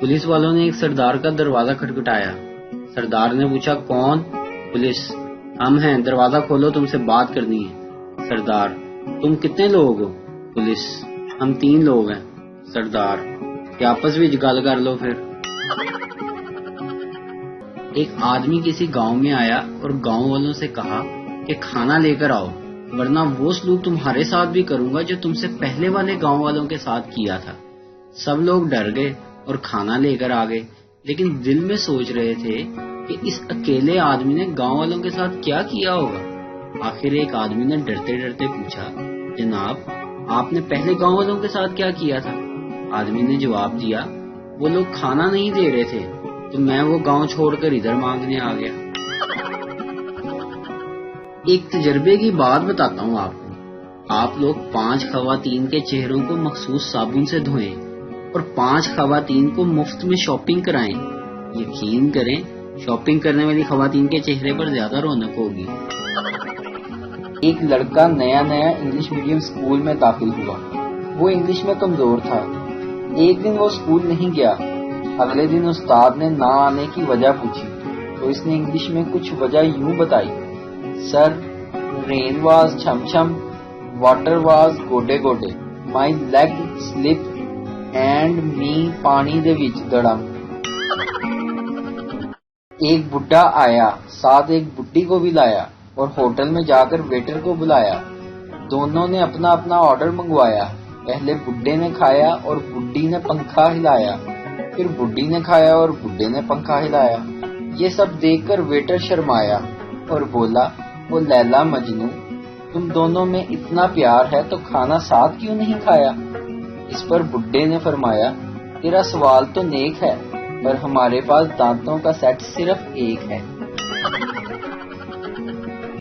Police वालों ने एक सरदार का दरवाजा खटखटाया। सरदार ने पूछा, कौन? पुलिस, हम हैं, दरवाजा खोलो, तुमसे बात करनी है। सरदार, तुम कितने लोग हो? पुलिस, हम 3 लोग हैं। सरदार, कि आपस में गल कर लो फिर। एक आदमी किसी गांव में आया और गांव वालों से कहा कि खाना लेकर आओ, वरना वो सलूक तुम्हारे साथ भी करूंगा जो तुमसे पहले वाले गांव वालों के साथ किया था। सब लोग डर गए और खाना लेकर आ गए, लेकिन दिल में सोच रहे थे कि इस अकेले आदमी ने गांव वालों के साथ क्या किया होगा। आखिर एक आदमी ने डरते डरते पूछा, जनाब, आपने पहले गांव वालों के साथ क्या किया था? आदमी ने जवाब दिया, वो लोग खाना नहीं दे रहे थे तो मैं वो गांव छोड़कर इधर मांगने आ गया। एक तजर्बे की बात बताता हूँ आपको। आप लोग 5 खवातीन के चेहरों को मखसूस साबुन से धोएं और 5 खवातीन को मुफ्त में शॉपिंग कराएं। यकीन करें, शॉपिंग करने वाली खवातीन के चेहरे पर ज्यादा रौनक होगी। एक लड़का नया नया इंग्लिश मीडियम स्कूल में दाखिल हुआ। वो इंग्लिश में कमजोर था। एक दिन वो स्कूल नहीं गया। अगले दिन उस्ताद ने ना आने की वजह पूछी तो इसने इंग्लिश में कुछ वजह यूं बताई, सर, रेन वाज छम छम, वाटर वाज गोडे गोडे, my leg slip and me पानी दे विच दड़म। एक बुढ़ा आया, साथ एक बुड्ढी को भी लाया और होटल में जाकर वेटर को बुलाया। दोनों ने अपना अपना ऑर्डर मंगवाया। पहले बुड्ढे ने खाया और बुड्ढी ने पंखा हिलाया, फिर बुड्ढी ने खाया और बुड्ढे ने पंखा हिलाया। ये सब देखकर वेटर शर्माया और बोला, वो लैला मजनू, तुम दोनों में इतना प्यार है तो खाना साथ क्यों नहीं खाया? इस पर बुड्ढे ने फरमाया, तेरा सवाल तो नेक है, पर हमारे पास दांतों का सेट सिर्फ एक है।